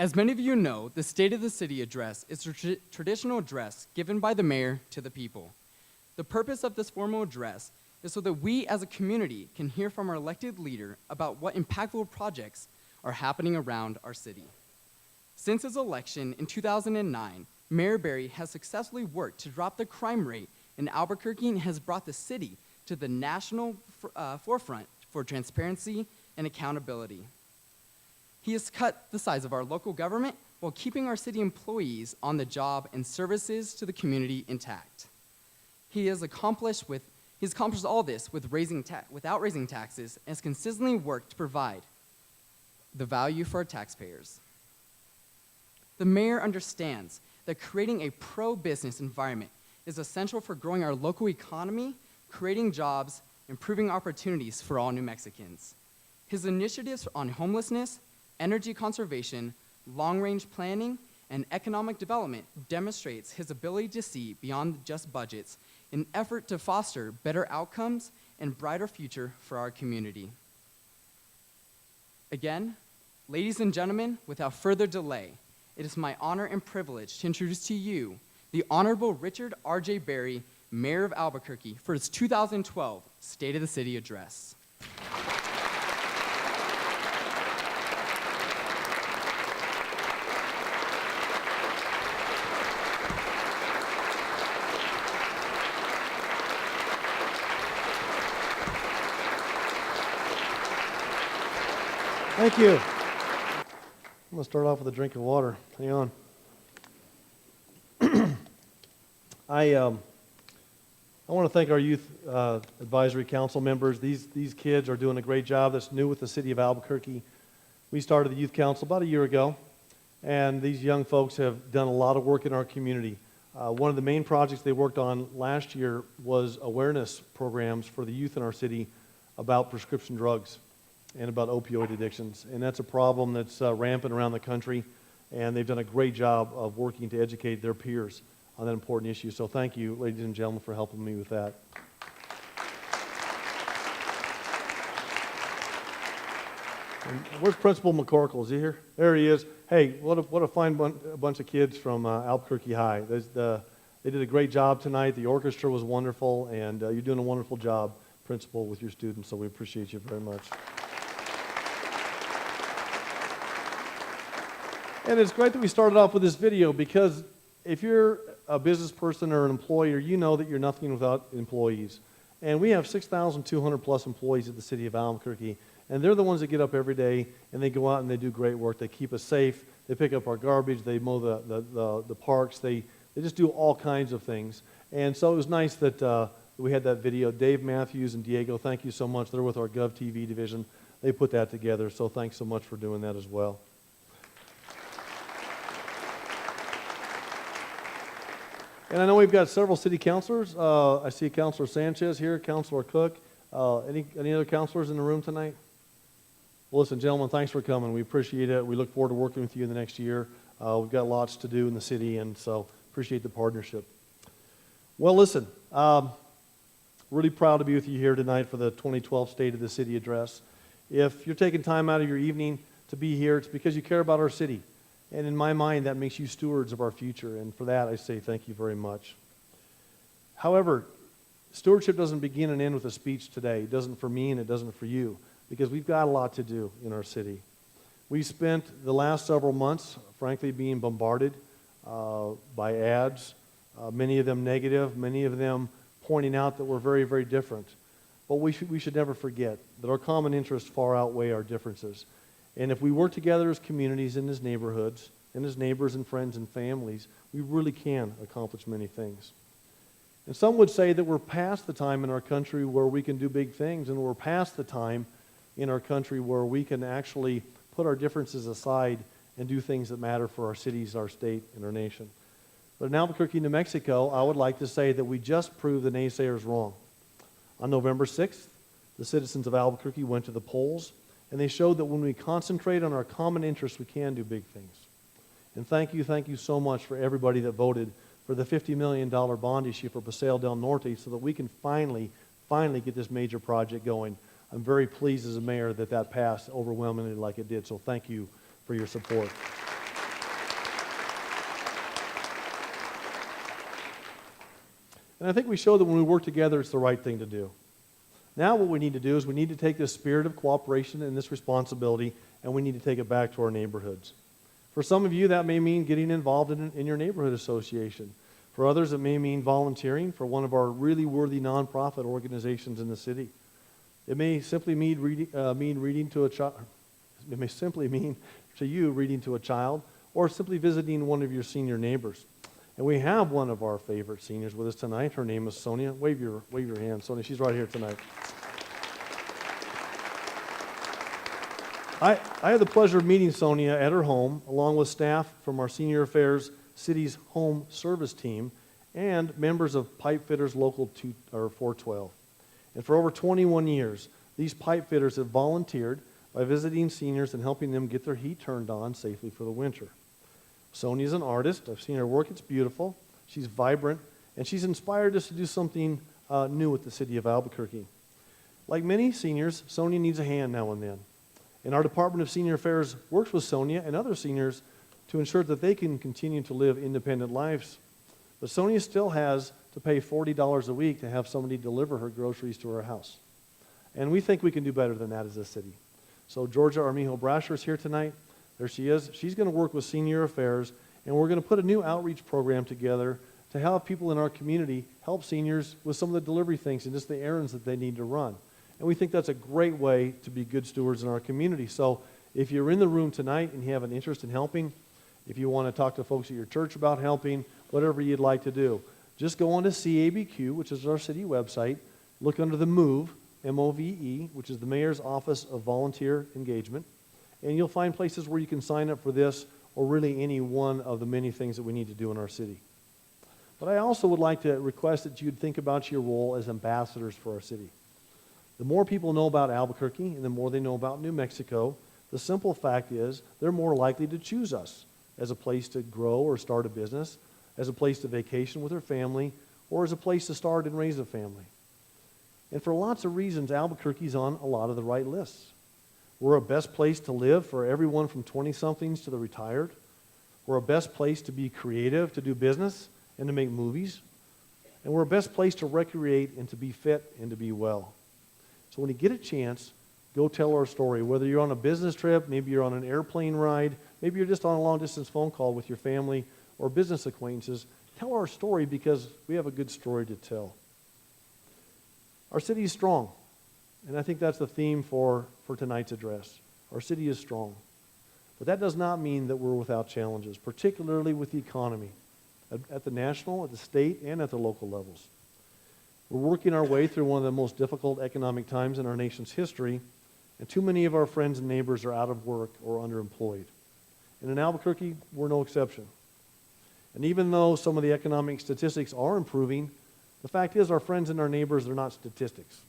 As many of you know, the State of the City address is a traditional address given by the mayor to the people. The purpose of this formal address is so that we as a community can hear from our elected leader about what impactful projects are happening around our city. Since his election in 2009, Mayor Berry has successfully worked to drop the crime rate in Albuquerque and has brought the city to the national forefront for transparency and accountability. He has cut the size of our local government while keeping our city employees on the job and services to the community intact. He has accomplished all this without raising taxes and has consistently worked to provide the value for our taxpayers. The mayor understands that creating a pro-business environment is essential for growing our local economy, creating jobs, improving opportunities for all New Mexicans. His initiatives on homelessness, energy conservation, long-range planning, and economic development demonstrates his ability to see beyond just budgets in an effort to foster better outcomes and brighter future for our community. Again, ladies and gentlemen, without further delay, it is my honor and privilege to introduce to you the Honorable Richard R.J. Berry, Mayor of Albuquerque, for his 2012 State of the City Address. Thank you. I'm going to start off with a drink of water. Hang on. I want to thank our youth advisory council members. These kids are doing a great job that's new with the city of Albuquerque. We started the youth council about a year ago, and these young folks have done a lot of work in our community. One of the main projects they worked on last year was awareness programs for the youth in our city about prescription drugs and about opioid addictions. And that's a problem that's rampant around the country, and they've done a great job of working to educate their peers on that important issue. So thank you, ladies and gentlemen, for helping me with that. And where's Principal McCorkle? Is he here? There he is. Hey, what a fine bunch of kids from Albuquerque High. They did a great job tonight. The orchestra was wonderful, and you're doing a wonderful job, Principal, with your students, so we appreciate you very much. And it's great that we started off with this video, because if you're a business person or an employer, you know that you're nothing without employees. And we have 6,200 plus employees at the city of Albuquerque, and they're the ones that get up every day and they go out and they do great work. They keep us safe, they pick up our garbage, they mow the parks, they just do all kinds of things. And so it was nice that we had that video. Dave Matthews and Diego, thank you so much. They're with our GovTV division. They put that together, so thanks so much for doing that as well. And I know we've got several city councilors. I see Councilor Sanchez here, Councilor Cook. Any other councilors in the room tonight? Well, listen, gentlemen, thanks for coming. We appreciate it. We look forward to working with you in the next year. We've got lots to do in the city, and so appreciate the partnership. Well, listen, really proud to be with you here tonight for the 2012 State of the City Address. If you're taking time out of your evening to be here, it's because you care about our city. And in my mind, that makes you stewards of our future. And for that, I say thank you very much. However, stewardship doesn't begin and end with a speech today. It doesn't for me and it doesn't for you, because we've got a lot to do in our city. We spent the last several months, frankly, being bombarded by ads, many of them negative, many of them pointing out that we're very, very different. But we should never forget that our common interests far outweigh our differences. And if we work together as communities and as neighborhoods, and as neighbors and friends and families, we really can accomplish many things. And some would say that we're past the time in our country where we can do big things, and we're past the time in our country where we can actually put our differences aside and do things that matter for our cities, our state, and our nation. But in Albuquerque, New Mexico, I would like to say that we just proved the naysayers wrong. On November 6th, the citizens of Albuquerque went to the polls, and they showed that when we concentrate on our common interests, we can do big things. And thank you so much for everybody that voted for the $50 million bond issue for Paseo del Norte so that we can finally get this major project going. I'm very pleased as a mayor that passed overwhelmingly like it did, so thank you for your support. And I think we show that when we work together, it's the right thing to do. Now what we need to do is we need to take this spirit of cooperation and this responsibility, and we need to take it back to our neighborhoods. For some of you, that may mean getting involved in your neighborhood association. For others, it may mean volunteering for one of our really worthy nonprofit organizations in the city. It may simply mean reading to a child. It may simply mean to you reading to a child, or simply visiting one of your senior neighbors. And we have one of our favorite seniors with us tonight. Her name is Sonia. Wave your hand, Sonia. She's right here tonight. I had the pleasure of meeting Sonia at her home, along with staff from our Senior Affairs City's Home Service Team and members of Pipe Fitters Local 412. And for over 21 years, these pipe fitters have volunteered by visiting seniors and helping them get their heat turned on safely for the winter. Sonia's an artist. I've seen her work. It's beautiful. She's vibrant, and she's inspired us to do something new with the city of Albuquerque. Like many seniors, Sonia needs a hand now and then. And our Department of Senior Affairs works with Sonia and other seniors to ensure that they can continue to live independent lives. But Sonia still has to pay $40 a week to have somebody deliver her groceries to her house. And we think we can do better than that as a city. So Georgia Armijo Brasher is here tonight. There she is. She's going to work with Senior Affairs, and we're going to put a new outreach program together to help people in our community help seniors with some of the delivery things and just the errands that they need to run. And we think that's a great way to be good stewards in our community. So if you're in the room tonight and you have an interest in helping, if you want to talk to folks at your church about helping, whatever you'd like to do, just go on to CABQ, which is our city website, look under the MOVE, M-O-V-E, which is the Mayor's Office of Volunteer Engagement, and you'll find places where you can sign up for this or really any one of the many things that we need to do in our city. But I also would like to request that you'd think about your role as ambassadors for our city. The more people know about Albuquerque and the more they know about New Mexico, the simple fact is they're more likely to choose us as a place to grow or start a business, as a place to vacation with their family, or as a place to start and raise a family. And for lots of reasons, Albuquerque's on a lot of the right lists. We're a best place to live for everyone from 20-somethings to the retired. We're a best place to be creative, to do business, and to make movies. And we're a best place to recreate and to be fit and to be well. So when you get a chance, go tell our story. Whether you're on a business trip, maybe you're on an airplane ride, maybe you're just on a long-distance phone call with your family or business acquaintances, tell our story because we have a good story to tell. Our city is strong, and I think that's the theme for tonight's address. Our city is strong. But that does not mean that we're without challenges, particularly with the economy, at the national, at the state, and at the local levels. We're working our way through one of the most difficult economic times in our nation's history, and too many of our friends and neighbors are out of work or underemployed. And in Albuquerque, we're no exception. And even though some of the economic statistics are improving, the fact is our friends and our neighbors are not statistics.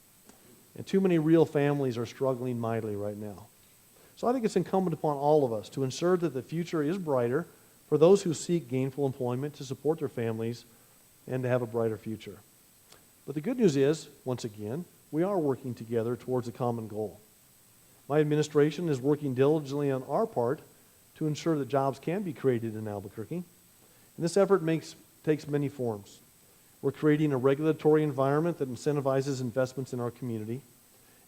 And too many real families are struggling mightily right now. So I think it's incumbent upon all of us to ensure that the future is brighter for those who seek gainful employment to support their families and to have a brighter future. But the good news is, once again, we are working together towards a common goal. My administration is working diligently on our part to ensure that jobs can be created in Albuquerque. And this effort takes many forms. We're creating a regulatory environment that incentivizes investments in our community.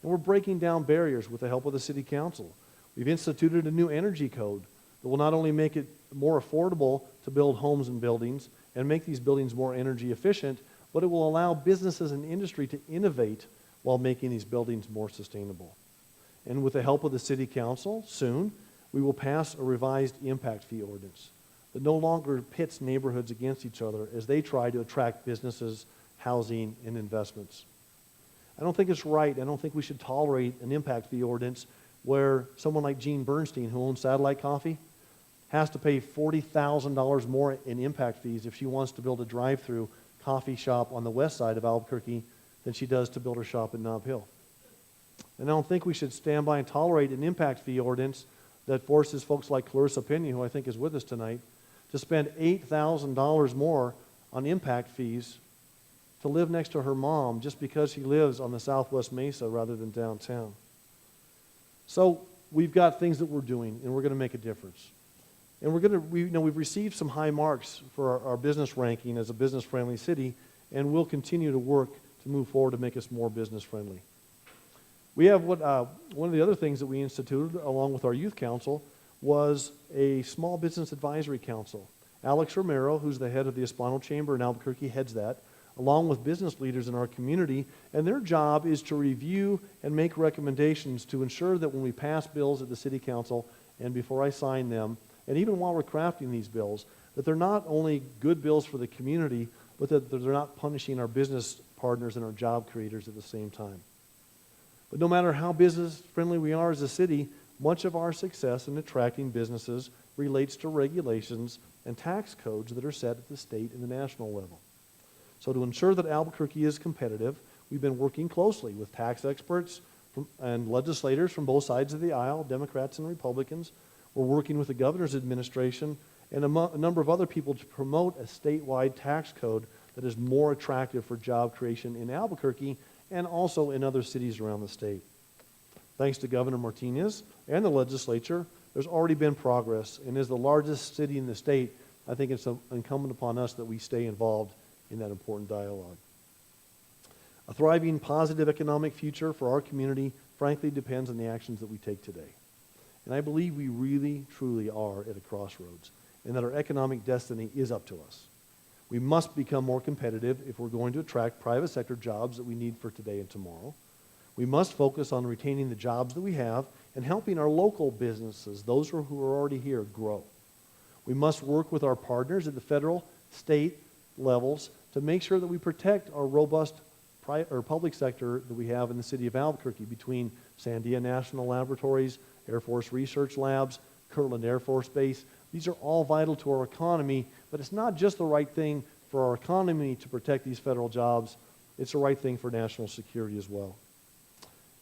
And we're breaking down barriers with the help of the City Council. We've instituted a new energy code that will not only make it more affordable to build homes and buildings and make these buildings more energy efficient, but it will allow businesses and industry to innovate while making these buildings more sustainable. And with the help of the City Council, soon, we will pass a revised impact fee ordinance that no longer pits neighborhoods against each other as they try to attract businesses, housing, and investments. I don't think it's right. I don't think we should tolerate an impact fee ordinance where someone like Gene Bernstein, who owns Satellite Coffee, has to pay $40,000 more in impact fees if she wants to build a drive-through coffee shop on the west side of Albuquerque than she does to build her shop in Nob Hill. And I don't think we should stand by and tolerate an impact fee ordinance that forces folks like Clarissa Pena, who I think is with us tonight, to spend $8,000 more on impact fees to live next to her mom just because she lives on the Southwest Mesa rather than downtown. So we've got things that we're doing, and we're going to make a difference. And we've received some high marks for our business ranking as a business-friendly city, and we'll continue to work to move forward to make us more business friendly. We have one of the other things that we instituted along with our youth council was a small business advisory council. Alex Romero, who's the head of the Hispano Chamber in Albuquerque, heads that, along with business leaders in our community, and their job is to review and make recommendations to ensure that when we pass bills at the city council and before I sign them, and even while we're crafting these bills, that they're not only good bills for the community, but that they're not punishing our business partners and our job creators at the same time. But no matter how business friendly we are as a city, much of our success in attracting businesses relates to regulations and tax codes that are set at the state and the national level. So to ensure that Albuquerque is competitive, we've been working closely with tax experts and legislators from both sides of the aisle, Democrats and Republicans. We're working with the governor's administration and a number of other people to promote a statewide tax code that is more attractive for job creation in Albuquerque and also in other cities around the state. Thanks to Governor Martinez and the legislature, there's already been progress, and as the largest city in the state, I think it's incumbent upon us that we stay involved in that important dialogue. A thriving, positive economic future for our community, frankly, depends on the actions that we take today. And I believe we really, truly are at a crossroads, and that our economic destiny is up to us. We must become more competitive if we're going to attract private sector jobs that we need for today and tomorrow. We must focus on retaining the jobs that we have and helping our local businesses, those who are already here, grow. We must work with our partners at the federal, state levels to make sure that we protect our robust public sector that we have in the city of Albuquerque between Sandia National Laboratories, Air Force Research Labs, Kirtland Air Force Base. These are all vital to our economy, but it's not just the right thing for our economy to protect these federal jobs, it's the right thing for national security as well.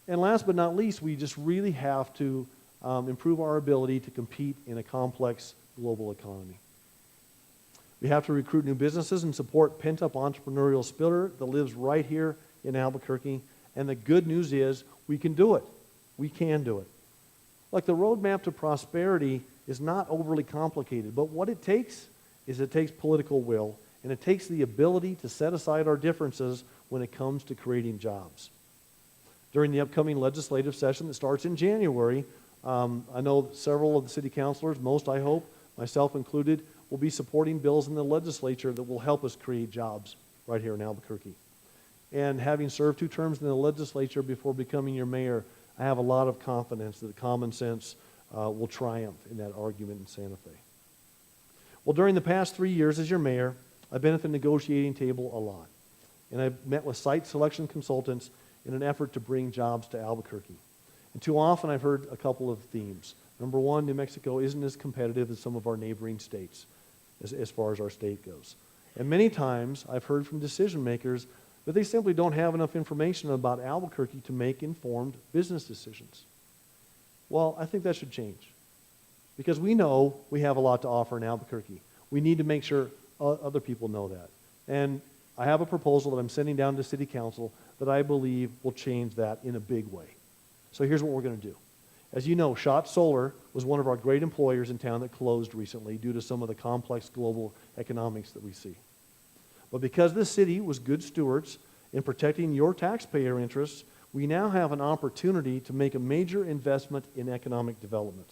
And last but not least, we just really have to improve our ability to compete in a complex global economy. We have to recruit new businesses and support pent-up entrepreneurial spirit that lives right here in Albuquerque. And the good news is we can do it. We can do it. Like the roadmap to prosperity is not overly complicated, but what it takes is it takes political will, and it takes the ability to set aside our differences when it comes to creating jobs. During the upcoming legislative session that starts in January, I know several of the city councilors, most I hope, myself included, will be supporting bills in the legislature that will help us create jobs right here in Albuquerque. And having served 2 terms in the legislature before becoming your mayor, I have a lot of confidence that common sense will triumph in that argument in Santa Fe. Well, during the past 3 years as your mayor, I've been at the negotiating table a lot. And I've met with site selection consultants in an effort to bring jobs to Albuquerque. And too often I've heard a couple of themes. Number one, New Mexico isn't as competitive as some of our neighboring states as far as our state goes. And many times I've heard from decision makers that they simply don't have enough information about Albuquerque to make informed business decisions. Well, I think that should change. Because we know we have a lot to offer in Albuquerque. We need to make sure other people know that. And I have a proposal that I'm sending down to City Council that I believe will change that in a big way. So here's what we're going to do. As you know, Schott Solar was one of our great employers in town that closed recently due to some of the complex global economics that we see. But because this city was good stewards in protecting your taxpayer interests, we now have an opportunity to make a major investment in economic development.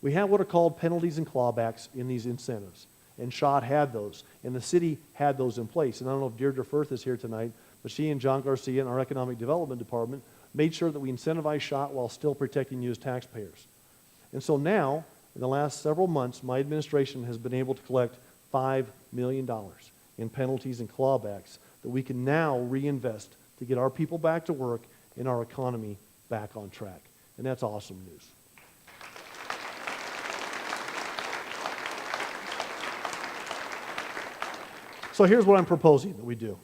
We have what are called penalties and clawbacks in these incentives. And Schott had those, and the city had those in place. And I don't know if Deirdre Firth is here tonight, but she and John Garcia in our Economic Development Department made sure that we incentivized Schott while still protecting you as taxpayers. And so now, in the last several months, my administration has been able to collect $5 million in penalties and clawbacks that we can now reinvest to get our people back to work and our economy back on track. And that's awesome news. So here's what I'm proposing that we do.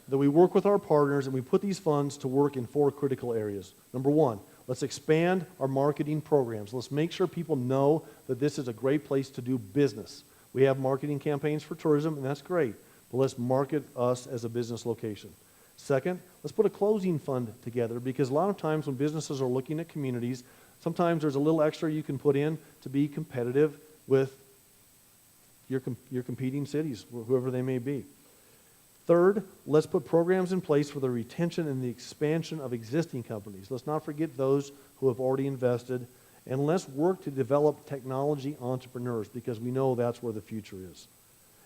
That we work with our partners and we put these funds to work in 4 critical areas. Number 1, let's expand our marketing programs. Let's make sure people know that this is a great place to do business. We have marketing campaigns for tourism, and that's great. But let's market us as a business location. Second, let's put a closing fund together, because a lot of times when businesses are looking at communities, sometimes there's a little extra you can put in to be competitive with your competing cities, whoever they may be. Third, let's put programs in place for the retention and the expansion of existing companies. Let's not forget those who have already invested. And let's work to develop technology entrepreneurs, because we know that's where the future is.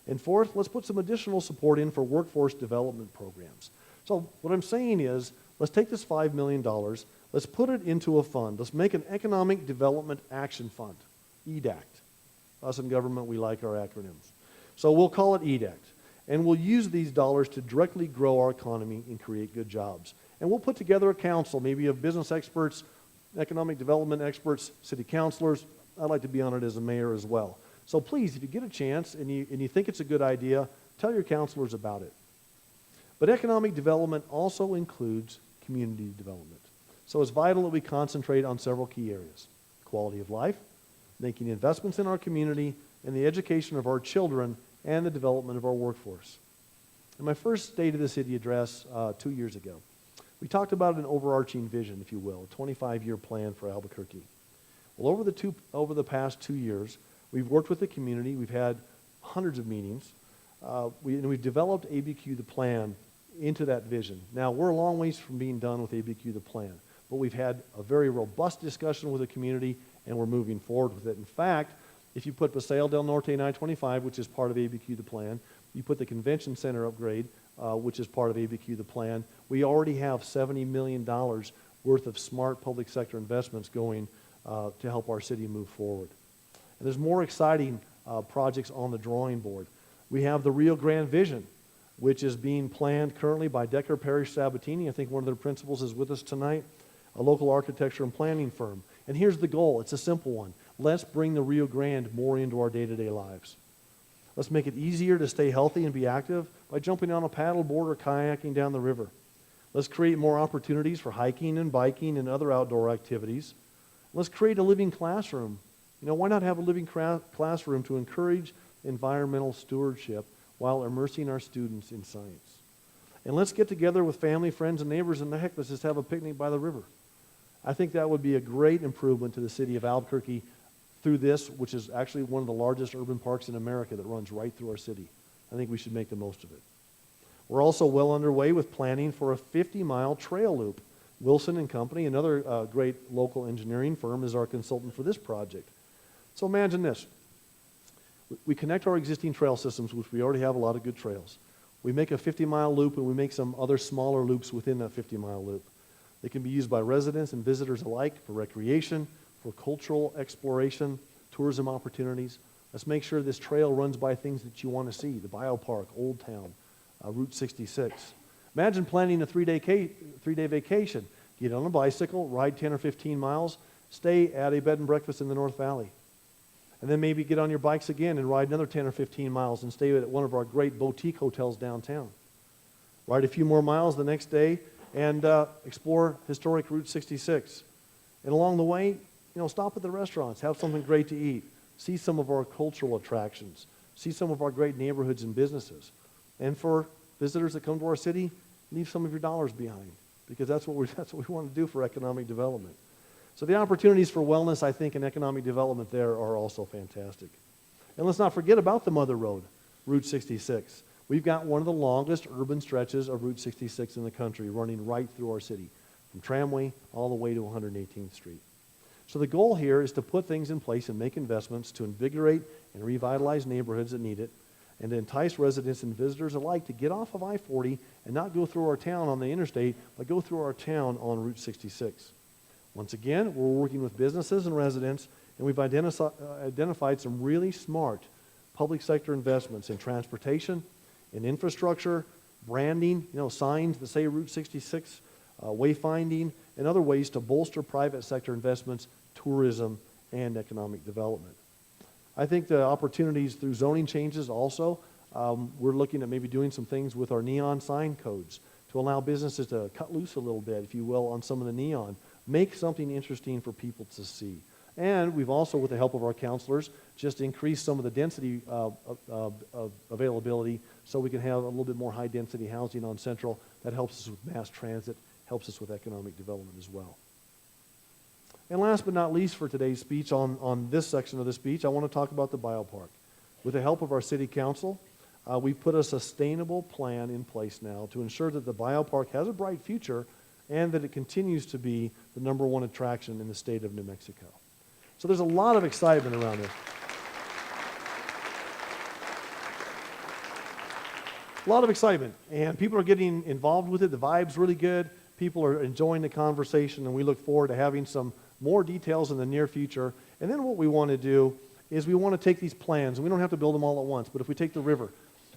And fourth, let's put some additional support in for workforce development programs. So what I'm saying is, let's take this $5 million, let's put it into a fund. Let's make an Economic Development Action Fund, EDACT. Us in government, we like our acronyms. So we'll call it EDACT. And we'll use these dollars to directly grow our economy and create good jobs. And we'll put together a council, maybe of business experts, economic development experts, city councilors. I'd like to be on it as a mayor as well. So please, if you get a chance and you think it's a good idea, tell your councilors about it. But economic development also includes community development. So it's vital that we concentrate on several key areas: quality of life, making investments in our community, and the education of our children, and the development of our workforce. In my first State of the City address 2 years ago, we talked about an overarching vision, if you will, a 25-year plan for Albuquerque. Well, over the past 2 years, we've worked with the community. We've had hundreds of meetings. We've developed ABQ, the plan, into that vision. Now, we're a long ways from being done with ABQ, the plan, but we've had a very robust discussion with the community, and we're moving forward with it. In fact, if you put Paseo del Norte and I-25, which is part of ABQ, the plan, you put the convention center upgrade, which is part of ABQ, the plan, we already have $70 million worth of smart public sector investments going to help our city move forward. And there's more exciting projects on the drawing board. We have the Rio Grande Vision, which is being planned currently by Decker Parish Sabatini. I think one of their principals is with us tonight, a local architecture and planning firm. And here's the goal. It's a simple one. Let's bring the Rio Grande more into our day-to-day lives. Let's make it easier to stay healthy and be active by jumping on a paddleboard or kayaking down the river. Let's create more opportunities for hiking and biking and other outdoor activities. Let's create a living classroom. You know, why not have a living classroom to encourage environmental stewardship while immersing our students in science? And let's get together with family, friends, and neighbors, and heck, let's just have a picnic by the river. I think that would be a great improvement to the city of Albuquerque through this, which is actually one of the largest urban parks in America that runs right through our city. I think we should make the most of it. We're also well underway with planning for a 50-mile trail loop. Wilson and Company, another great local engineering firm, is our consultant for this project. So imagine this. We connect our existing trail systems, which we already have a lot of good trails. We make a 50-mile loop, and we make some other smaller loops within that 50-mile loop. They can be used by residents and visitors alike for recreation, for cultural exploration, tourism opportunities. Let's make sure this trail runs by things that you want to see: the Biopark, Old Town, Route 66. Imagine planning a three-day vacation. Get on a bicycle, ride 10 or 15 miles, stay at a bed and breakfast in the North Valley. And then maybe get on your bikes again and ride another 10 or 15 miles and stay at one of our great boutique hotels downtown. Ride a few more miles the next day and explore historic Route 66. And along the way, stop at the restaurants, have something great to eat, see some of our cultural attractions, see some of our great neighborhoods and businesses. And for visitors that come to our city, leave some of your dollars behind, because that's what we want to do for economic development. So the opportunities for wellness, I think, and economic development there are also fantastic. And let's not forget about the Mother Road, Route 66. We've got one of the longest urban stretches of Route 66 in the country, running right through our city, from Tramway all the way to 118th Street. So the goal here is to put things in place and make investments to invigorate and revitalize neighborhoods that need it, and to entice residents and visitors alike to get off of I-40 and not go through our town on the interstate, but go through our town on Route 66. Once again, we're working with businesses and residents, and we've identified some really smart public sector investments in transportation, in infrastructure, branding, signs that say Route 66, wayfinding, and other ways to bolster private sector investments, tourism, and economic development. I think the opportunities through zoning changes also, we're looking at maybe doing some things with our neon sign codes to allow businesses to cut loose a little bit, if you will, on some of the neon. Make something interesting for people to see. And we've also, with the help of our counselors, just increased some of the density of availability so we can have a little bit more high-density housing on Central. That helps us with mass transit, helps us with economic development as well. And last but not least for today's speech, on this section of the speech, I want to talk about the Biopark. With the help of our city council, we've put a sustainable plan in place now to ensure that the biopark has a bright future and that it continues to be the #1 attraction in the state of New Mexico. So there's a lot of excitement around this. A lot of excitement, and people are getting involved with it. The vibe's really good. People are enjoying the conversation, and we look forward to having some more details in the near future. And then what we want to do is we want to take these plans, and we don't have to build them all at once, but if we take the river,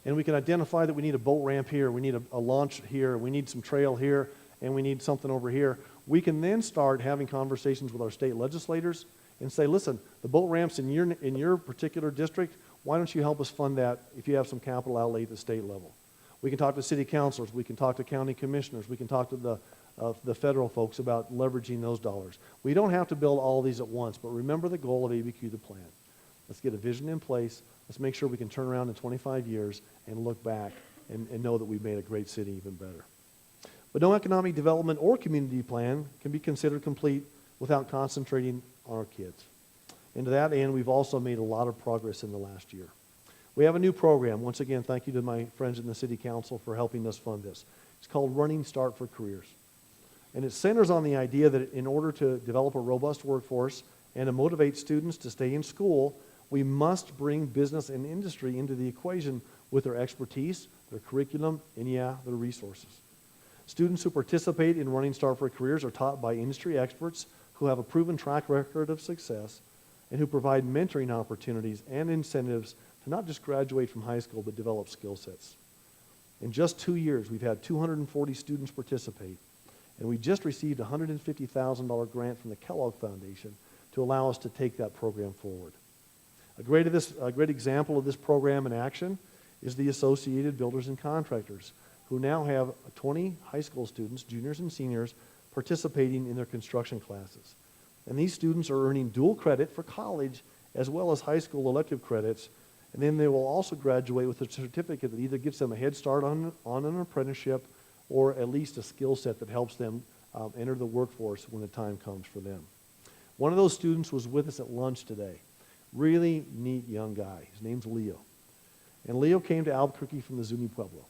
and we can identify that we need a boat ramp here, we need a launch here, we need some trail here, and we need something over here, we can then start having conversations with our state legislators and say, listen, the boat ramps in your particular district, why don't you help us fund that if you have some capital outlay at the state level? We can talk to city councilors, we can talk to county commissioners, we can talk to the federal folks about leveraging those dollars. We don't have to build all these at once, but remember the goal of ABQ, the plan. Let's get a vision in place. Let's make sure we can turn around in 25 years and look back and know that we've made a great city even better. But no economic development or community plan can be considered complete without concentrating on our kids. And to that end, we've also made a lot of progress in the last year. We have a new program. Once again, thank you to my friends in the City Council for helping us fund this. It's called Running Start for Careers. And it centers on the idea that in order to develop a robust workforce and to motivate students to stay in school, we must bring business and industry into the equation with their expertise, their curriculum, and their resources. Students who participate in Running Start for Careers are taught by industry experts who have a proven track record of success and who provide mentoring opportunities and incentives to not just graduate from high school, but develop skill sets. In just 2 years, we've had 240 students participate, and we just received a $150,000 grant from the Kellogg Foundation to allow us to take that program forward. A great example of this program in action is the Associated Builders and Contractors, who now have 20 high school students, juniors and seniors, participating in their construction classes. And these students are earning dual credit for college as well as high school elective credits, and then they will also graduate with a certificate that either gives them a head start on an apprenticeship or at least a skill set that helps them enter the workforce when the time comes for them. One of those students was with us at lunch today. Really neat young guy. His name's Leo. And Leo came to Albuquerque from the Zuni Pueblo.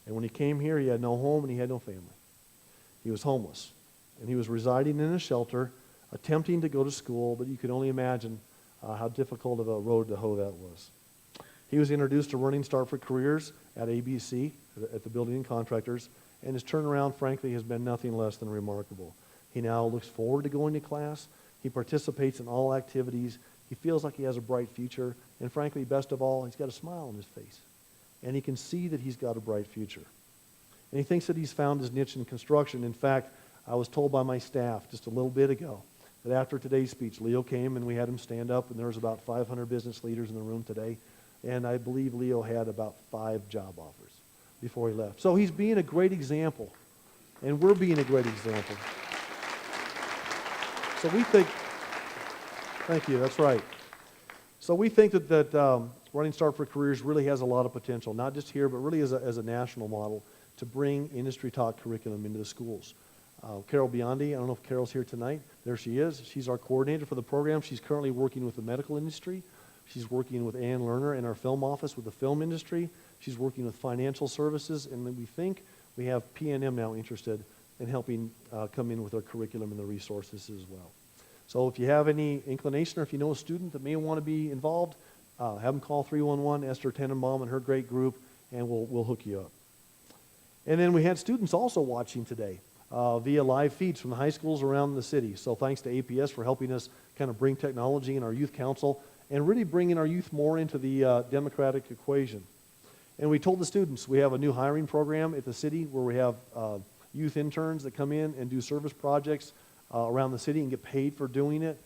And when he came here, he had no home and he had no family. He was homeless. And he was residing in a shelter, attempting to go to school, but you can only imagine how difficult of a road to hoe that was. He was introduced to Running Start for Careers at ABC, at the Building and Contractors, and his turnaround, frankly, has been nothing less than remarkable. He now looks forward to going to class. He participates in all activities. He feels like he has a bright future, and frankly, best of all, he's got a smile on his face. And he can see that he's got a bright future. And he thinks that he's found his niche in construction. In fact, I was told by my staff just a little bit ago that after today's speech, Leo came and we had him stand up, and there was about 500 business leaders in the room today, and I believe Leo had about 5 job offers before he left. So he's being a great example, and we're being a great example. So we think, thank you, that's right. So we think that Running Start for Careers really has a lot of potential, not just here, but really as a national model to bring industry-taught curriculum into the schools. Carol Biondi, I don't know if Carol's here tonight. There she is. She's our coordinator for the program. She's currently working with the medical industry. She's working with Ann Lerner in our film office with the film industry. She's working with financial services, and then we think we have P&M now interested in helping come in with our curriculum and the resources as well. So if you have any inclination or if you know a student that may want to be involved, have them call 311, Esther Tenenbaum and her great group, and we'll hook you up. And then we had students also watching today via live feeds from the high schools around the city. So thanks to APS for helping us kind of bring technology in our youth council and really bringing our youth more into the democratic equation. And we told the students we have a new hiring program at the city where we have youth interns that come in and do service projects around the city and get paid for doing it.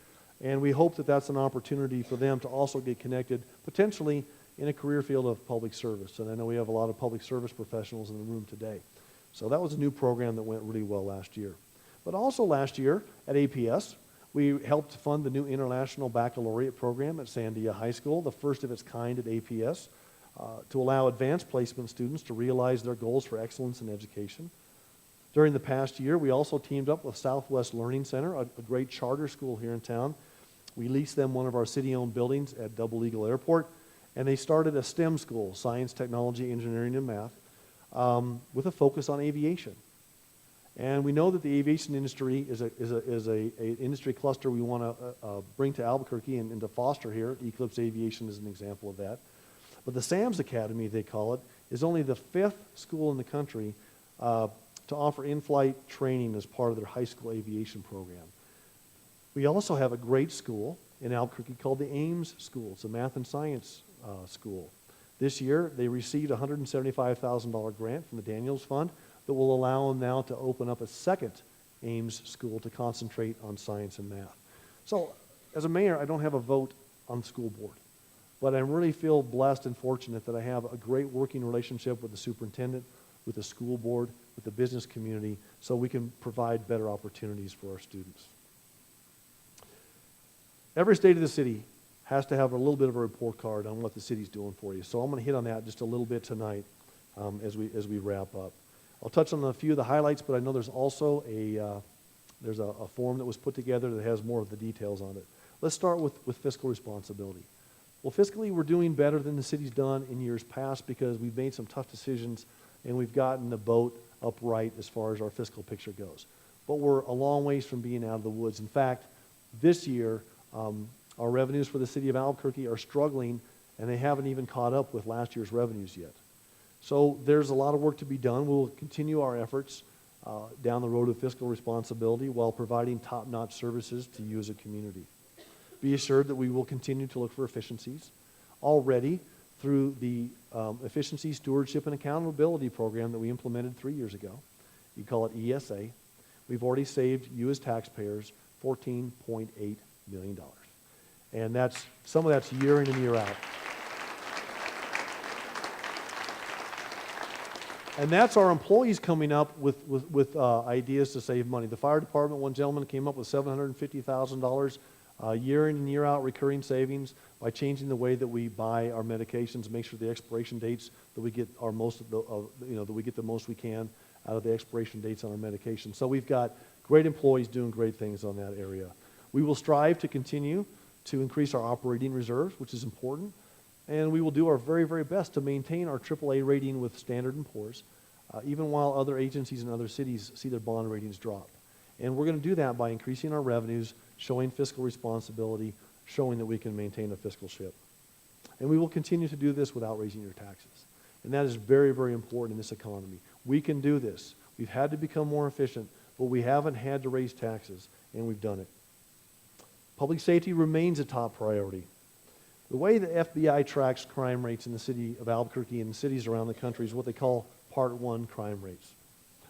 And we hope that that's an opportunity for them to also get connected, potentially in a career field of public service. And I know we have a lot of public service professionals in the room today. So that was a new program that went really well last year. But also last year at APS, we helped fund the new International Baccalaureate program at Sandia High School, the first of its kind at APS, to allow advanced placement students to realize their goals for excellence in education. During the past year, we also teamed up with Southwest Learning Center, a great charter school here in town. We leased them one of our city-owned buildings at Double Eagle Airport, And they started a STEM school, science, technology, engineering, and math, with a focus on aviation. And we know that the aviation industry is a industry cluster we want to bring to Albuquerque and to foster here. Eclipse Aviation is an example of that. But the SAMS Academy, they call it, is only the 5th school in the country to offer in-flight training as part of their high school aviation program. We also have a great school in Albuquerque called the Ames School. It's a math and science school. This year, they received a $175,000 grant from the Daniels Fund that will allow them now to open up a second Ames school to concentrate on science and math. So, as a mayor, I don't have a vote on the school board, but I really feel blessed and fortunate that I have a great working relationship with the superintendent, with the school board, with the business community, so we can provide better opportunities for our students. Every state of the city has to have a little bit of a report card on what the city's doing for you. So I'm going to hit on that just a little bit tonight as we wrap up. I'll touch on a few of the highlights, but I know there's also a form that was put together that has more of the details on it. Let's start with fiscal responsibility. Well, fiscally, we're doing better than the city's done in years past because we've made some tough decisions and we've gotten the boat upright as far as our fiscal picture goes. But we're a long ways from being out of the woods. In fact, this year, our revenues for the city of Albuquerque are struggling, and they haven't even caught up with last year's revenues yet. So there's a lot of work to be done. We'll continue our efforts down the road of fiscal responsibility while providing top-notch services to you as a community. Be assured that we will continue to look for efficiencies. Already, through the Efficiency, Stewardship, and Accountability Program that we implemented 3 years ago, you call it ESA, we've already saved you as taxpayers $14.8 million. And some of that's year in and year out. And that's our employees coming up with ideas to save money. The fire department, one gentleman came up with $750,000 year in and year out recurring savings by changing the way that we buy our medications, make sure the expiration dates that we get are that we get the most we can out of the expiration dates on our medication. So we've got great employees doing great things on that area. We will strive to continue to increase our operating reserves, which is important, and we will do our very, very best to maintain our AAA rating with Standard & Poor's, even while other agencies in other cities see their bond ratings drop. And we're going to do that by increasing our revenues, showing fiscal responsibility, showing that we can maintain a fiscal ship. And we will continue to do this without raising your taxes. And that is very, very important in this economy. We can do this. We've had to become more efficient, but we haven't had to raise taxes, and we've done it. Public safety remains a top priority. The way the FBI tracks crime rates in the city of Albuquerque and cities around the country is what they call Part 1 crime rates.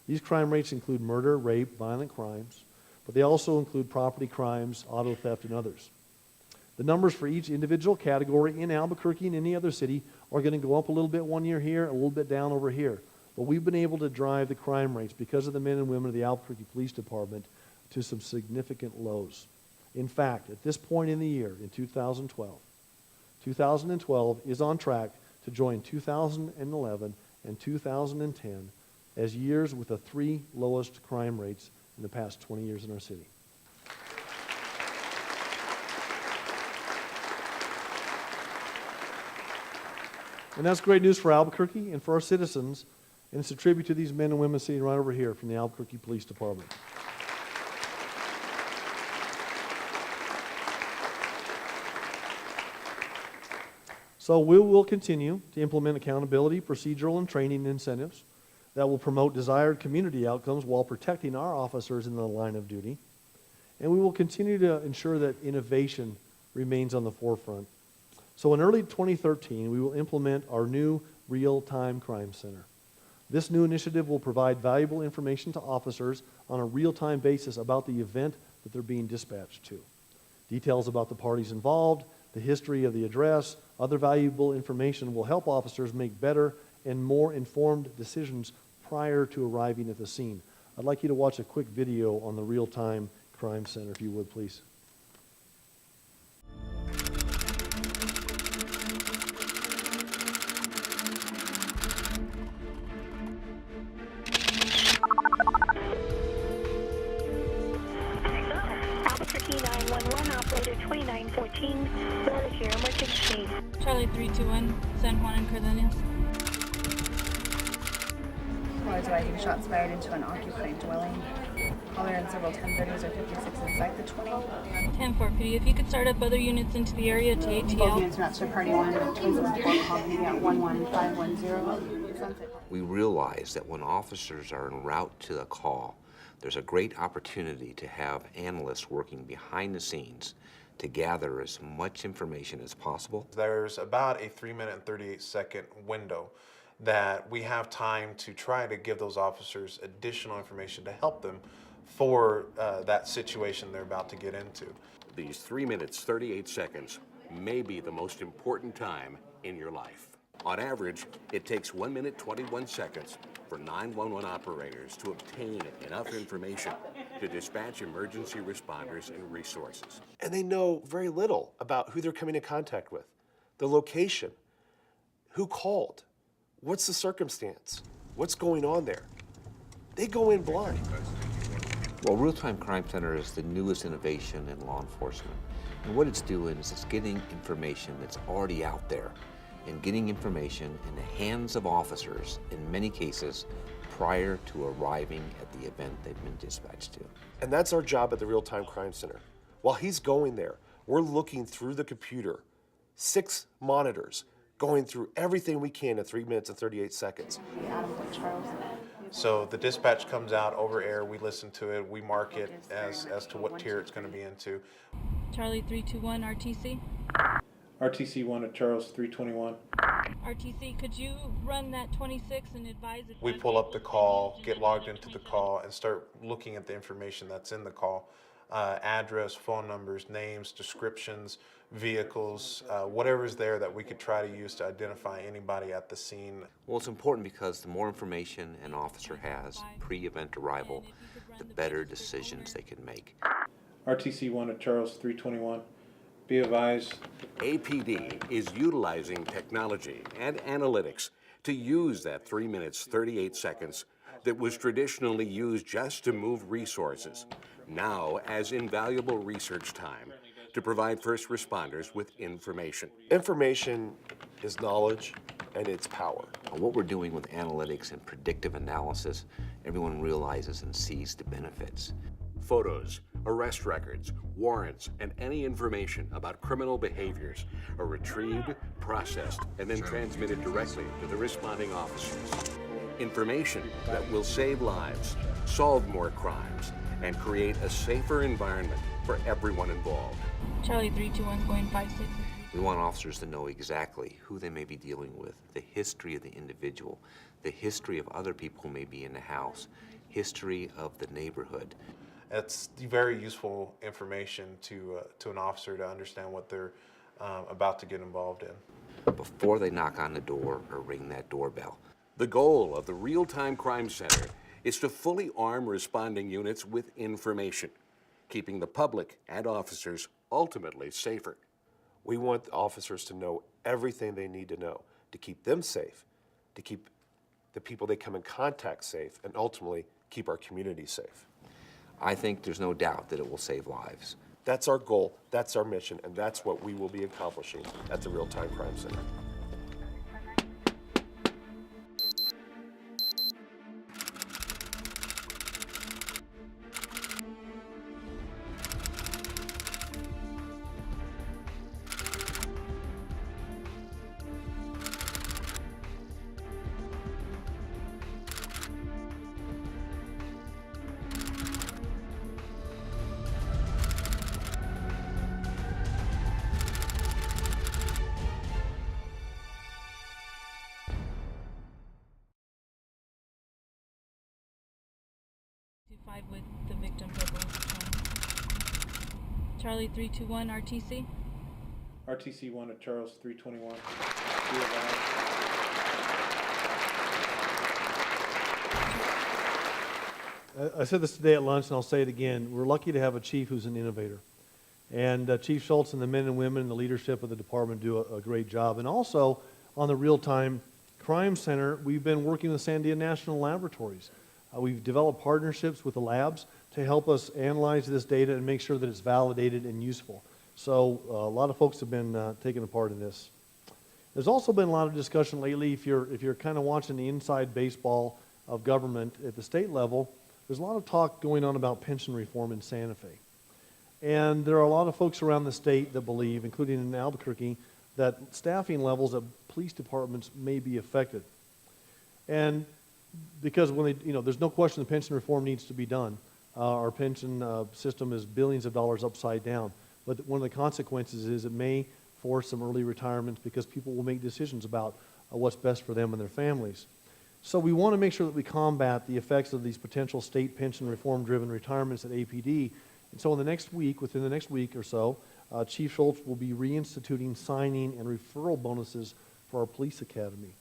These crime rates include murder, rape, violent crimes, but they also include property crimes, auto theft, and others. The numbers for each individual category in Albuquerque and any other city are going to go up a little bit one year here, a little bit down over here. But we've been able to drive the crime rates because of the men and women of the Albuquerque Police Department to some significant lows. In fact, at this point in the year, in 2012 is on track to join 2011 and 2010 as years with the 3 lowest crime rates in the past 20 years in our city. And that's great news for Albuquerque and for our citizens, and it's a tribute to these men and women sitting right over here from the Albuquerque Police Department. So we will continue to implement accountability, procedural, and training incentives that will promote desired community outcomes while protecting our officers in the line of duty. And we will continue to ensure that innovation remains on the forefront. So in early 2013, we will implement our new Real-Time Crime Center. This new initiative will provide valuable information to officers on a real-time basis about the event that they're being dispatched to. Details about the parties involved, the history of the address, other valuable information will help officers make better and more informed decisions prior to arriving at the scene. I'd like you to watch a quick video on the Real-Time Crime Center, if you would, please. Albuquerque 911, operator 2914, what is your emergency? Charlie 321, San Juan and Cardenas. Noise rising shots fired into an occupied dwelling. Caller and several 1030s or 56 inside the 20. 10-4, PD, if you could start up other units into the area to Both ATL. units match to party 1 at 264 copy at 11510. Sunset. We realize that when officers are en route to a call, there's a great opportunity to have analysts working behind the scenes to gather as much information as possible. There's about a 3-minute and 38-second window that we have time to try to give those officers additional information to help them for that situation they're about to get into. These 3 minutes, 38 seconds may be the most important time in your life. On average, it takes 1 minute, 21 seconds for 911 operators to obtain enough information to dispatch emergency responders and resources. And they know very little about who they're coming in contact with, the location, who called, what's the circumstance, what's going on there. They go in blind. Well, Real-Time Crime Center is the newest innovation in law enforcement. And what it's doing is it's getting information that's already out there and getting information in the hands of officers, in many cases, prior to arriving at the event they've been dispatched to. And that's our job at the Real-Time Crime Center. While he's going there, we're looking through the computer, 6 monitors, going through everything we can in 3 minutes and 38 seconds. Charles. So the dispatch comes out over air, we listen to it, we mark it as to what tier it's going to be into. Charlie 321, RTC. RTC 1 at Charles 321. RTC, could you run that 26 and advise if We pull up the call, get logged into the call, and start looking at the information that's in the call. Address, phone numbers, names, descriptions, vehicles, whatever's there that we could try to use to identify anybody at the scene. Well, it's important because the more information an officer has pre-event arrival, the better decisions they can make. RTC 1 at Charles 321. Be advised. APD is utilizing technology and analytics to use that 3 minutes, 38 seconds that was traditionally used just to move resources, now as invaluable research time to provide first responders with information. Information is knowledge and it's power. What we're doing with analytics and predictive analysis, everyone realizes and sees the benefits. Photos, arrest records, warrants, and any information about criminal behaviors are retrieved, processed, and then transmitted directly to the responding officers. Information that will save lives, solve more crimes, and create a safer environment for everyone involved. Charlie 321 going 56. We want officers to know exactly who they may be dealing with, the history of the individual, the history of other people who may be in the house, history of the neighborhood. It's very useful information to an officer to understand what they're about to get involved in. Before they knock on the door or ring that doorbell. The goal of the Real-Time Crime Center is to fully arm responding units with information, keeping the public and officers ultimately safer. We want the officers to know everything they need to know to keep them safe, to keep the people they come in contact safe, and ultimately keep our community safe. I think there's no doubt that it will save lives. That's our goal, that's our mission, and that's what we will be accomplishing at the Real-Time Crime Center. With the victim for both. Charlie 321, RTC. RTC 1 at Charles 321. I said this today at lunch, and I'll say it again. We're lucky to have a chief who's an innovator. And Chief Schultz and the men and women in the leadership of the department do a great job. And also, on the Real-Time Crime Center, we've been working with Sandia National Laboratories. We've developed partnerships with the labs to help us analyze this data and make sure that it's validated and useful. So a lot of folks have been taking a part in this. There's also been a lot of discussion lately, if you're kind of watching the inside baseball of government at the state level, there's a lot of talk going on about pension reform in Santa Fe. And there are a lot of folks around the state that believe, including in Albuquerque, that staffing levels at police departments may be affected. And because there's no question the pension reform needs to be done. Our pension system is billions of dollars upside down. But one of the consequences is it may force some early retirements because people will make decisions about what's best for them and their families. So we want to make sure that we combat the effects of these potential state pension reform-driven retirements at APD. And so within the next week or so, Chief Schultz will be reinstituting signing and referral bonuses for our police academy.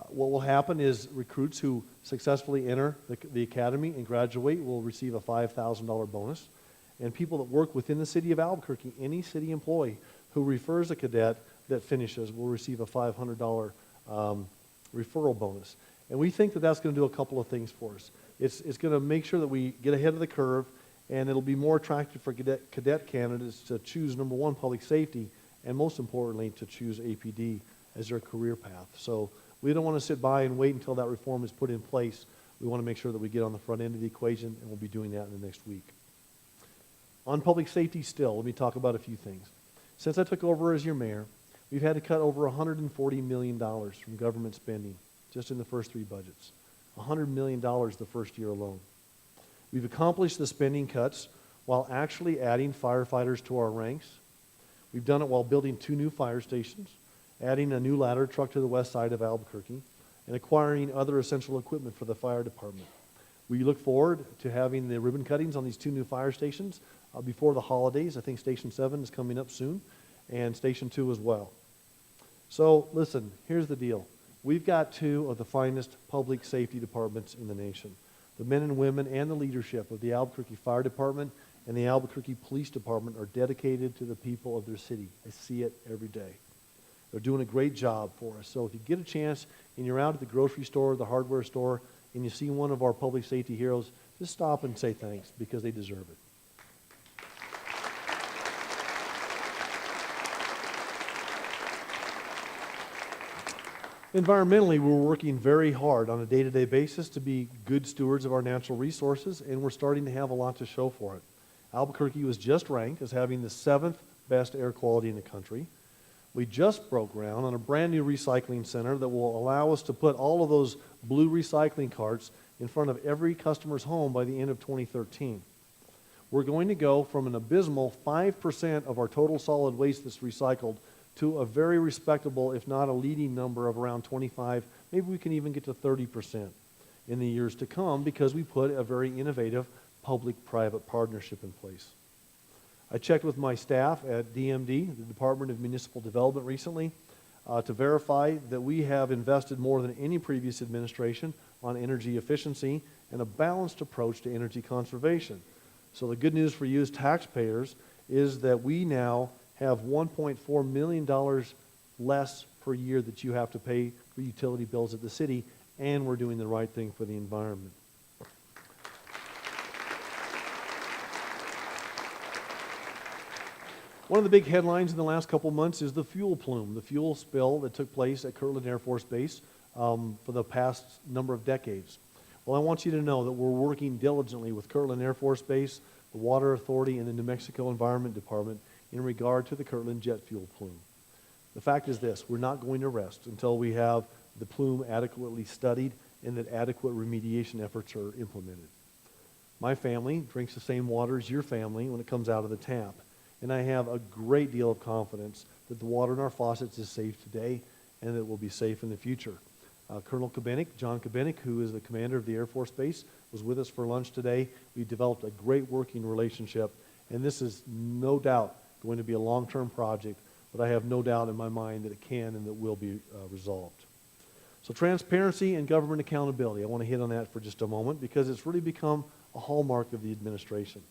What will happen is recruits who successfully enter the academy and graduate will receive a $5,000 bonus. And people that work within the city of Albuquerque, any city employee who refers a cadet that finishes will receive a $500 referral bonus. And we think that that's going to do a couple of things for us. It's going to make sure that we get ahead of the curve, and it'll be more attractive for cadet candidates to choose, number one, public safety, and most importantly, to choose APD as their career path. So we don't want to sit by and wait until that reform is put in place. We want to make sure that we get on the front end of the equation, and we'll be doing that in the next week. On public safety still, let me talk about a few things. Since I took over as your mayor, we've had to cut over $140 million from government spending just in the first 3 budgets. $100 million the first year alone. We've accomplished the spending cuts while actually adding firefighters to our ranks. We've done it while building 2 new fire stations, adding a new ladder truck to the west side of Albuquerque, and acquiring other essential equipment for the fire department. We look forward to having the ribbon cuttings on these 2 new fire stations before the holidays. I think Station 7 is coming up soon, and Station 2 as well. So listen, here's the deal. We've got 2 of the finest public safety departments in the nation. The men and women and the leadership of the Albuquerque Fire Department and the Albuquerque Police Department are dedicated to the people of their city. I see it every day. They're doing a great job for us. So if you get a chance and you're out at the grocery store, the hardware store, and you see one of our public safety heroes, just stop and say thanks because they deserve it. Environmentally, we're working very hard on a day-to-day basis to be good stewards of our natural resources, and we're starting to have a lot to show for it. Albuquerque was just ranked as having the 7th best air quality in the country. We just broke ground on a brand new recycling center that will allow us to put all of those blue recycling carts in front of every customer's home by the end of 2013. We're going to go from an abysmal 5% of our total solid waste that's recycled to a very respectable, if not a leading number of around 25, maybe we can even get to 30% in the years to come because we put a very innovative public-private partnership in place. I checked with my staff at DMD, the Department of Municipal Development, recently to verify that we have invested more than any previous administration on energy efficiency and a balanced approach to energy conservation. So the good news for you as taxpayers is that we now have $1.4 million less per year that you have to pay for utility bills at the city, and we're doing the right thing for the environment. One of the big headlines in the last couple months is the fuel plume, the fuel spill that took place at Kirtland Air Force Base for the past number of decades. Well, I want you to know that we're working diligently with Kirtland Air Force Base, the Water Authority, and the New Mexico Environment Department in regard to the Kirtland jet fuel plume. The fact is this, we're not going to rest until we have the plume adequately studied and that adequate remediation efforts are implemented. My family drinks the same water as your family when it comes out of the tap, and I have a great deal of confidence that the water in our faucets is safe today and that it will be safe in the future. Colonel Kabenik, John Kabenik, who is the commander of the Air Force Base, was with us for lunch today. We developed a great working relationship, and this is no doubt going to be a long-term project, but I have no doubt in my mind that it can and that will be resolved. So transparency and government accountability, I want to hit on that for just a moment because it's really become a hallmark of the administration.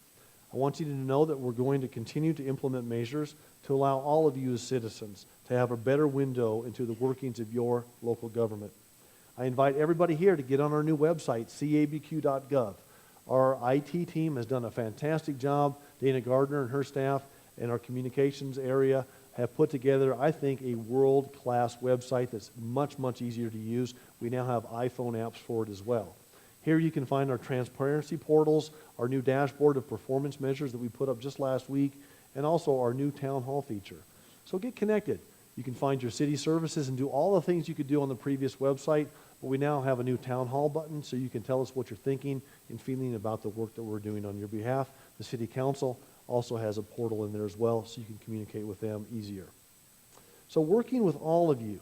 I want you to know that we're going to continue to implement measures to allow all of you as citizens to have a better window into the workings of your local government. I invite everybody here to get on our new website, cabq.gov. Our IT team has done a fantastic job. Dana Gardner and her staff in our communications area have put together, I think, a world-class website that's much, much easier to use. We now have iPhone apps for it as well. Here you can find our transparency portals, our new dashboard of performance measures that we put up just last week, and also our new town hall feature. So get connected. You can find your city services and do all the things you could do on the previous website, but we now have a new town hall button so you can tell us what you're thinking and feeling about the work that we're doing on your behalf. The city council also has a portal in there as well so you can communicate with them easier. So working with all of you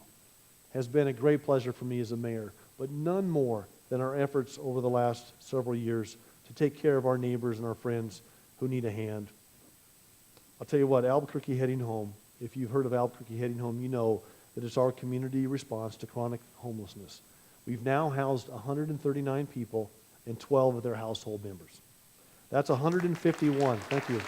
has been a great pleasure for me as a mayor, but none more than our efforts over the last several years to take care of our neighbors and our friends who need a hand. I'll tell you what, Albuquerque Heading Home, if you've heard of Albuquerque Heading Home, you know that it's our community response to chronic homelessness. We've now housed 139 people and 12 of their household members. That's 151. Thank you.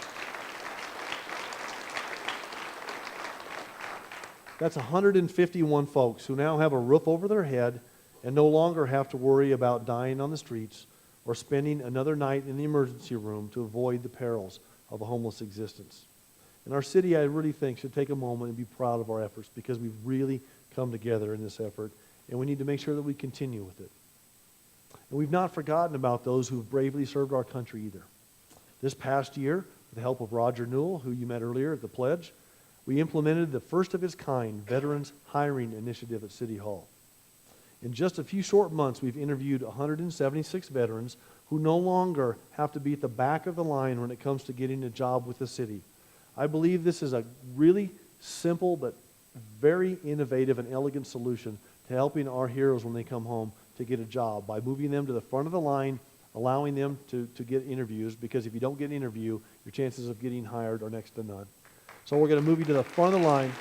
That's 151 folks who now have a roof over their head and no longer have to worry about dying on the streets or spending another night in the emergency room to avoid the perils of a homeless existence. And our city, I really think, should take a moment and be proud of our efforts because we've really come together in this effort, and we need to make sure that we continue with it. And we've not forgotten about those who have bravely served our country either. This past year, with the help of Roger Newell, who you met earlier at the pledge, we implemented the first of its kind Veterans Hiring Initiative at City Hall. In just a few short months, we've interviewed 176 veterans who no longer have to be at the back of the line when it comes to getting a job with the city. I believe this is a really simple but very innovative and elegant solution to helping our heroes when they come home to get a job by moving them to the front of the line, allowing them to get interviews, because if you don't get an interview, your chances of getting hired are next to none. So we're going to move you to the front of the line.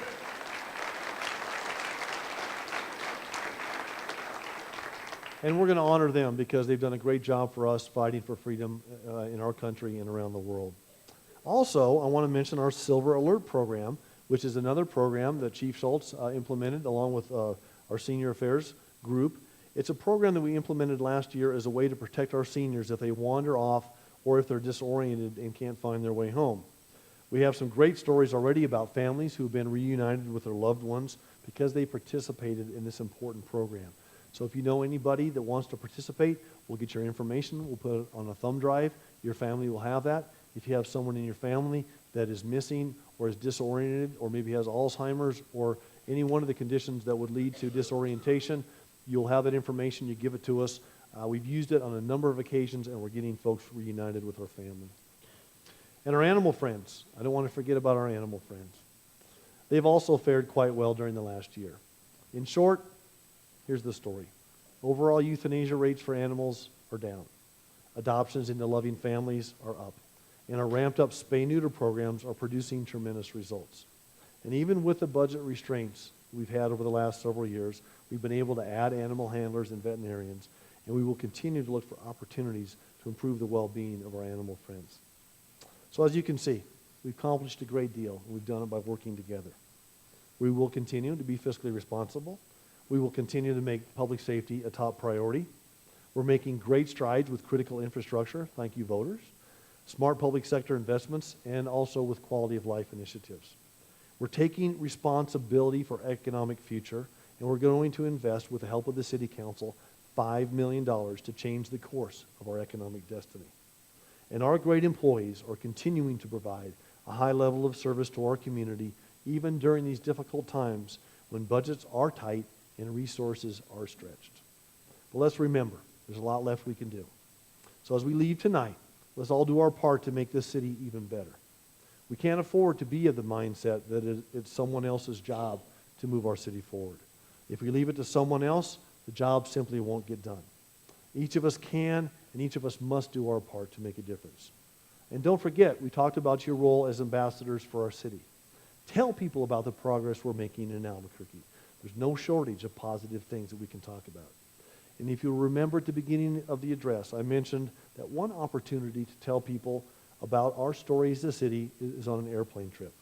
And we're going to honor them because they've done a great job for us fighting for freedom in our country and around the world. Also, I want to mention our Silver Alert program, which is another program that Chief Schultz implemented along with our Senior Affairs group. It's a program that we implemented last year as a way to protect our seniors if they wander off or if they're disoriented and can't find their way home. We have some great stories already about families who have been reunited with their loved ones because they participated in this important program. So if you know anybody that wants to participate, we'll get your information. We'll put it on a thumb drive. Your family will have that. If you have someone in your family that is missing or is disoriented or maybe has Alzheimer's or any one of the conditions that would lead to disorientation, you'll have that information. You give it to us. We've used it on a number of occasions, and we're getting folks reunited with our family. And our animal friends. I don't want to forget about our animal friends. They've also fared quite well during the last year. In short, here's the story. Overall euthanasia rates for animals are down. Adoptions into loving families are up. And our ramped-up spay-neuter programs are producing tremendous results. And even with the budget restraints we've had over the last several years, we've been able to add animal handlers and veterinarians, and we will continue to look for opportunities to improve the well-being of our animal friends. So as you can see, we've accomplished a great deal, and we've done it by working together. We will continue to be fiscally responsible. We will continue to make public safety a top priority. We're making great strides with critical infrastructure, thank you voters, smart public sector investments, and also with quality of life initiatives. We're taking responsibility for economic future, and we're going to invest, with the help of the City Council, $5 million to change the course of our economic destiny. And our great employees are continuing to provide a high level of service to our community, even during these difficult times when budgets are tight and resources are stretched. But let's remember, there's a lot left we can do. So as we leave tonight, let's all do our part to make this city even better. We can't afford to be of the mindset that it's someone else's job to move our city forward. If we leave it to someone else, the job simply won't get done. Each of us can, and each of us must do our part to make a difference. And don't forget, we talked about your role as ambassadors for our city. Tell people about the progress we're making in Albuquerque. There's no shortage of positive things that we can talk about. And if you'll remember at the beginning of the address, I mentioned that one opportunity to tell people about our story as a city is on an airplane trip.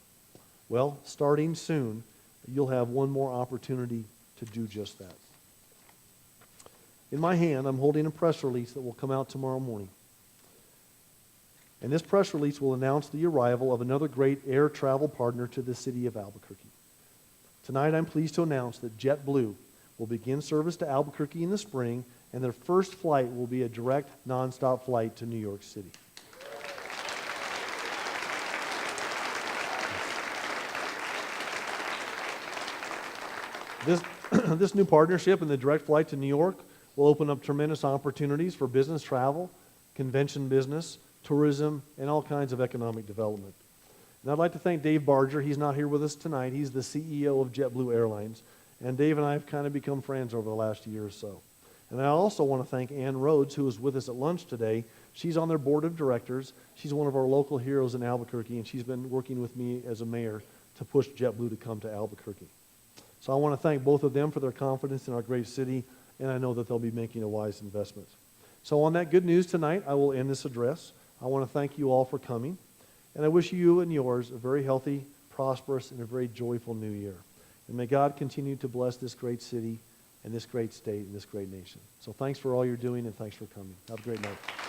Well, starting soon, you'll have one more opportunity to do just that. In my hand, I'm holding a press release that will come out tomorrow morning. And this press release will announce the arrival of another great air travel partner to the city of Albuquerque. Tonight, I'm pleased to announce that JetBlue will begin service to Albuquerque in the spring, and their first flight will be a direct, nonstop flight to New York City. This new partnership and the direct flight to New York will open up tremendous opportunities for business travel, convention business, tourism, and all kinds of economic development. And I'd like to thank Dave Barger. He's not here with us tonight. He's the CEO of JetBlue Airlines. And Dave and I have kind of become friends over the last year or so. And I also want to thank Ann Rhodes, who was with us at lunch today. She's on their board of directors. She's one of our local heroes in Albuquerque, and she's been working with me as a mayor to push JetBlue to come to Albuquerque. So I want to thank both of them for their confidence in our great city, and I know that they'll be making a wise investment. So on that good news tonight, I will end this address. I want to thank you all for coming, and I wish you and yours a very healthy, prosperous, and a very joyful new year. And may God continue to bless this great city and this great state and this great nation. So thanks for all you're doing, and thanks for coming. Have a great night.